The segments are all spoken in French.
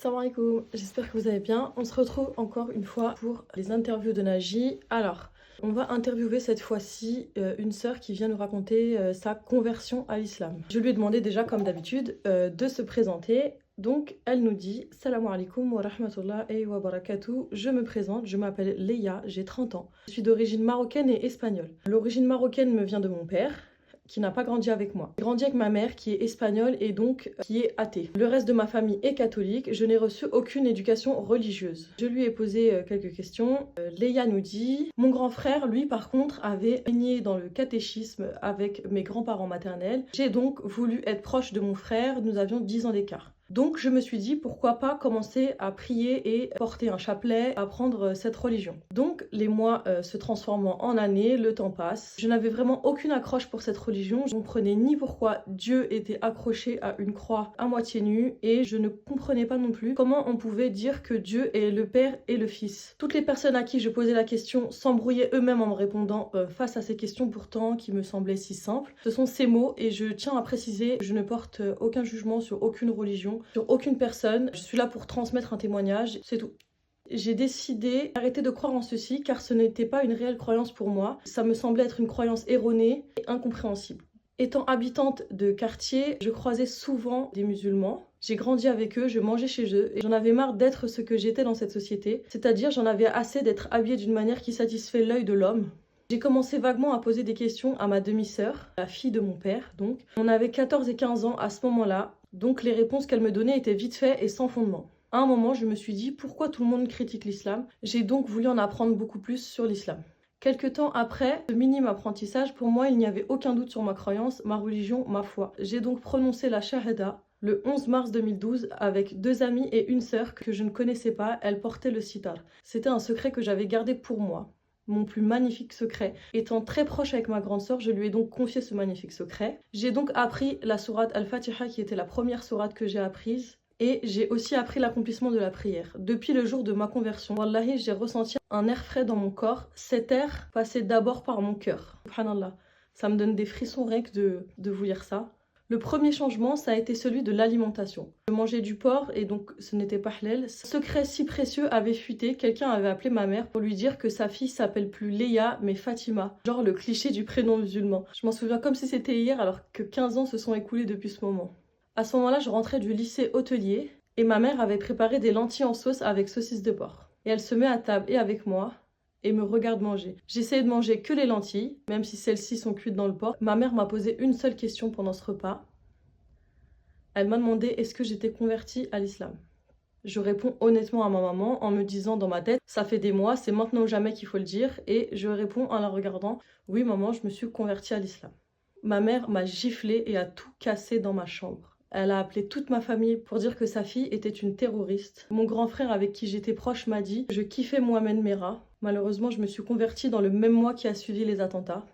Salam alaikum, j'espère que vous allez bien. On se retrouve encore une fois pour les interviews de Naji. Alors, on va interviewer cette fois-ci une sœur qui vient nous raconter sa conversion à l'islam. Je lui ai demandé déjà, comme d'habitude, de se présenter. Donc, elle nous dit « Salam alaikum wa rahmatullahi wa barakatuh ». Je me présente, je m'appelle Leia, j'ai 30 ans. Je suis d'origine marocaine et espagnole. L'origine marocaine me vient de mon père, qui n'a pas grandi avec moi. J'ai grandi avec ma mère qui est espagnole et donc qui est athée. Le reste de ma famille est catholique, je n'ai reçu aucune éducation religieuse. Je lui ai posé quelques questions. Leia nous dit « Mon grand frère, lui par contre, avait baigné dans le catéchisme avec mes grands-parents maternels. J'ai donc voulu être proche de mon frère, nous avions 10 ans d'écart. » Donc je me suis dit pourquoi pas commencer à prier et porter un chapelet, apprendre cette religion. Donc les mois se transformant en années, le temps passe. Je n'avais vraiment aucune accroche pour cette religion. Je ne comprenais ni pourquoi Dieu était accroché à une croix à moitié nue et je ne comprenais pas non plus comment on pouvait dire que Dieu est le Père et le Fils. Toutes les personnes à qui je posais la question s'embrouillaient eux-mêmes en me répondant face à ces questions pourtant qui me semblaient si simples. Ce sont ces mots et je tiens à préciser, je ne porte aucun jugement sur aucune religion, sur aucune personne. Je suis là pour transmettre un témoignage, c'est tout. J'ai décidé d'arrêter de croire en ceci car ce n'était pas une réelle croyance pour moi. Ça me semblait être une croyance erronée et incompréhensible. Étant habitante de quartier, je croisais souvent des musulmans. J'ai grandi avec eux, je mangeais chez eux et j'en avais marre d'être ce que j'étais dans cette société. C'est-à-dire j'en avais assez d'être habillée d'une manière qui satisfait l'œil de l'homme. J'ai commencé vaguement à poser des questions à ma demi-sœur, la fille de mon père donc. On avait 14 et 15 ans à ce moment-là. Donc les réponses qu'elle me donnait étaient vite faites et sans fondement. À un moment, je me suis dit pourquoi tout le monde critique l'islam. J'ai donc voulu en apprendre beaucoup plus sur l'islam. Quelque temps après ce minime apprentissage, pour moi, il n'y avait aucun doute sur ma croyance, ma religion, ma foi. J'ai donc prononcé la shahada le 11 mars 2012 avec 2 amis et une sœur que je ne connaissais pas. Elle portait le sitar. C'était un secret que j'avais gardé pour moi. Mon plus magnifique secret. Étant très proche avec ma grande sœur, je lui ai donc confié ce magnifique secret. J'ai donc appris la sourate Al-Fatiha qui était la première sourate que j'ai apprise et j'ai aussi appris l'accomplissement de la prière. Depuis le jour de ma conversion, wallahi, j'ai ressenti un air frais dans mon corps. Cet air passait d'abord par mon cœur. Subhanallah, ça me donne des frissons rien que de vous lire ça. Le premier changement, ça a été celui de l'alimentation. Je mangeais du porc et donc ce n'était pas halal. Ce secret si précieux avait fuité. Quelqu'un avait appelé ma mère pour lui dire que sa fille s'appelle plus Leia mais Fatima. Genre le cliché du prénom musulman. Je m'en souviens comme si c'était hier alors que 15 ans se sont écoulés depuis ce moment. À ce moment-là, je rentrais du lycée hôtelier et ma mère avait préparé des lentilles en sauce avec saucisse de porc. Et elle se met à table et avec moi et me regarde manger. J'essayais de manger que les lentilles, même si celles-ci sont cuites dans le porc. Ma mère m'a posé une seule question pendant ce repas. Elle m'a demandé est-ce que j'étais convertie à l'islam. Je réponds honnêtement à ma maman en me disant dans ma tête ça fait des mois, c'est maintenant ou jamais qu'il faut le dire. Et je réponds en la regardant oui maman, je me suis convertie à l'islam. Ma mère m'a giflé et a tout cassé dans ma chambre. Elle a appelé toute ma famille pour dire que sa fille était une terroriste. Mon grand frère avec qui j'étais proche m'a dit je kiffais Mohamed Merah. Malheureusement, je me suis convertie dans le même mois qui a suivi les attentats.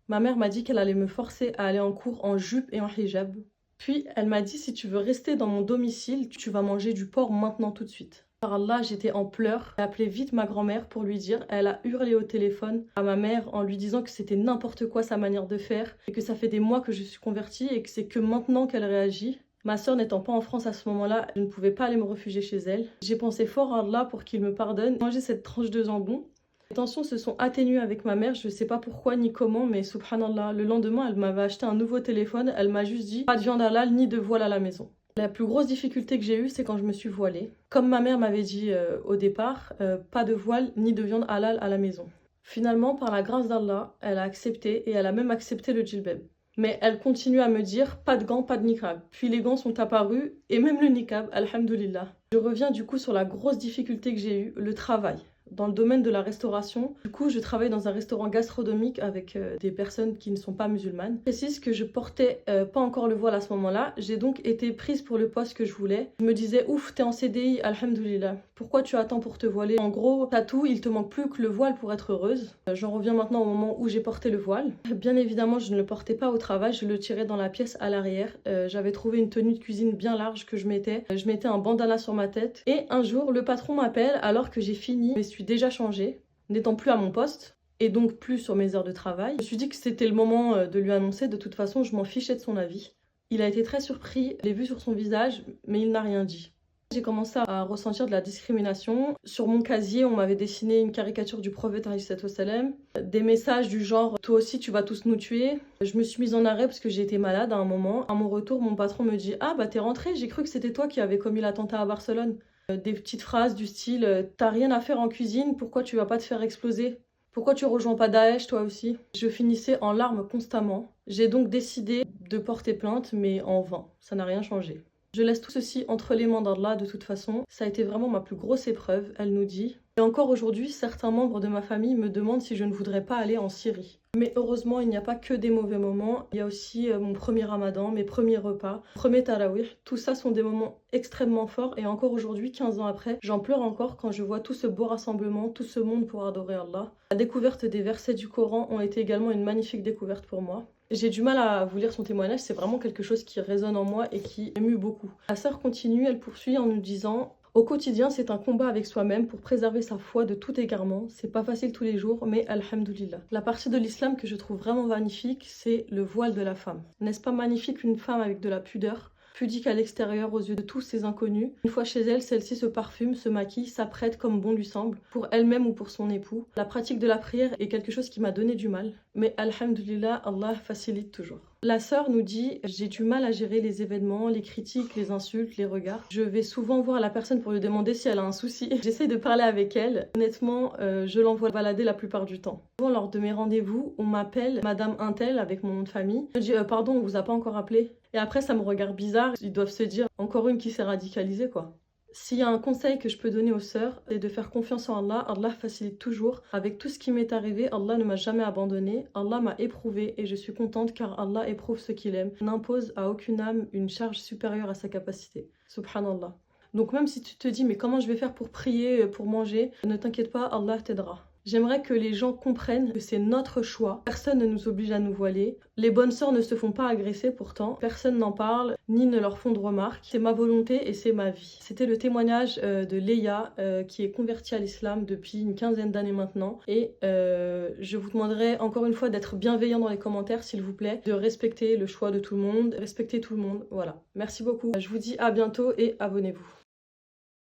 Ma mère m'a dit qu'elle allait me forcer à aller en cours en jupe et en hijab. Puis elle m'a dit si tu veux rester dans mon domicile, tu vas manger du porc maintenant tout de suite. Par Allah, j'étais en pleurs. J'ai appelé vite ma grand-mère pour lui dire. Elle a hurlé au téléphone à ma mère en lui disant que c'était n'importe quoi sa manière de faire et que ça fait des mois que je suis convertie et que c'est que maintenant qu'elle réagit. Ma soeur n'étant pas en France à ce moment-là, je ne pouvais pas aller me réfugier chez elle. J'ai pensé fort à Allah pour qu'il me pardonne. J'ai mangé cette tranche de jambon. Les tensions se sont atténuées avec ma mère, je ne sais pas pourquoi ni comment, mais subhanallah, le lendemain, elle m'avait acheté un nouveau téléphone, elle m'a juste dit pas de viande halal ni de voile à la maison. La plus grosse difficulté que j'ai eue, c'est quand je me suis voilée. Comme ma mère m'avait dit au départ, pas de voile ni de viande halal à la maison. Finalement, par la grâce d'Allah, elle a accepté et elle a même accepté le djilbab. Mais elle continue à me dire pas de gants, pas de niqab. Puis les gants sont apparus et même le niqab, alhamdoulilah. Je reviens du coup sur la grosse difficulté que j'ai eue, le travail. Dans le domaine de la restauration. Du coup, je travaille dans un restaurant gastronomique avec des personnes qui ne sont pas musulmanes. Je précise que je portais pas encore le voile à ce moment-là. J'ai donc été prise pour le poste que je voulais. Je me disais, ouf, t'es en CDI, alhamdoulilah. Pourquoi tu attends pour te voiler? En gros, t'as tout, il te manque plus que le voile pour être heureuse. J'en reviens maintenant au moment où j'ai porté le voile. Bien évidemment, je ne le portais pas au travail, je le tirais dans la pièce à l'arrière. J'avais trouvé une tenue de cuisine bien large que je mettais. Je mettais un bandana sur ma tête. Et un jour, le patron m'appelle alors que j'ai fini. Je suis déjà changée, n'étant plus à mon poste et donc plus sur mes heures de travail. Je me suis dit que c'était le moment de lui annoncer. De toute façon, je m'en fichais de son avis. Il a été très surpris, je l'ai vu sur son visage, mais il n'a rien dit. J'ai commencé à ressentir de la discrimination. Sur mon casier, on m'avait dessiné une caricature du prophète alayhi sallam, des messages du genre toi aussi tu vas tous nous tuer. Je me suis mise en arrêt parce que j'ai été malade à un moment. À mon retour, mon patron me dit ah bah t'es rentrée, j'ai cru que c'était toi qui avais commis l'attentat à Barcelone. Des petites phrases du style t'as rien à faire en cuisine, pourquoi tu vas pas te faire exploser? Pourquoi tu rejoins pas Daesh toi aussi? Je finissais en larmes constamment. J'ai donc décidé de porter plainte, mais en vain. Ça n'a rien changé. Je laisse tout ceci entre les mains d'Allah de toute façon. Ça a été vraiment ma plus grosse épreuve, elle nous dit. Et encore aujourd'hui, certains membres de ma famille me demandent si je ne voudrais pas aller en Syrie. Mais heureusement, il n'y a pas que des mauvais moments. Il y a aussi mon premier ramadan, mes premiers repas, premier tarawih. Tout ça sont des moments extrêmement forts. Et encore aujourd'hui, 15 ans après, j'en pleure encore quand je vois tout ce beau rassemblement, tout ce monde pour adorer Allah. La découverte des versets du Coran ont été également une magnifique découverte pour moi. J'ai du mal à vous lire son témoignage, c'est vraiment quelque chose qui résonne en moi et qui m'émue beaucoup. La sœur continue, elle poursuit en nous disant au quotidien, c'est un combat avec soi-même pour préserver sa foi de tout égarement. C'est pas facile tous les jours, mais alhamdoulilah. La partie de l'islam que je trouve vraiment magnifique, c'est le voile de la femme. N'est-ce pas magnifique une femme avec de la pudeur, pudique à l'extérieur aux yeux de tous ces inconnus? Une fois chez elle, celle-ci se parfume, se maquille, s'apprête comme bon lui semble, pour elle-même ou pour son époux. La pratique de la prière est quelque chose qui m'a donné du mal, mais alhamdoulilah, Allah facilite toujours. La sœur nous dit « J'ai du mal à gérer les événements, les critiques, les insultes, les regards. Je vais souvent voir la personne pour lui demander si elle a un souci. J'essaie de parler avec elle. Honnêtement, je l'envoie balader la plupart du temps. Souvent, lors de mes rendez-vous, on m'appelle Madame Intel avec mon nom de famille. Je dis « Pardon, on vous a pas encore appelé ?» Et après, ça me regarde bizarre. Ils doivent se dire « Encore une qui s'est radicalisée, quoi. » S'il y a un conseil que je peux donner aux sœurs, c'est de faire confiance en Allah. Allah facilite toujours. Avec tout ce qui m'est arrivé, Allah ne m'a jamais abandonné. Allah m'a éprouvée et je suis contente car Allah éprouve ce qu'il aime. N'impose à aucune âme une charge supérieure à sa capacité. Subhanallah. Donc même si tu te dis mais comment je vais faire pour prier, pour manger, ne t'inquiète pas, Allah t'aidera. J'aimerais que les gens comprennent que c'est notre choix. Personne ne nous oblige à nous voiler. Les bonnes sœurs ne se font pas agresser pourtant. Personne n'en parle, ni ne leur font de remarques. C'est ma volonté et c'est ma vie. C'était le témoignage de Leia qui est convertie à l'islam depuis une quinzaine d'années maintenant. Et je vous demanderai encore une fois d'être bienveillant dans les commentaires s'il vous plaît. De respecter le choix de tout le monde. Respecter tout le monde. Voilà. Merci beaucoup. Je vous dis à bientôt et abonnez-vous.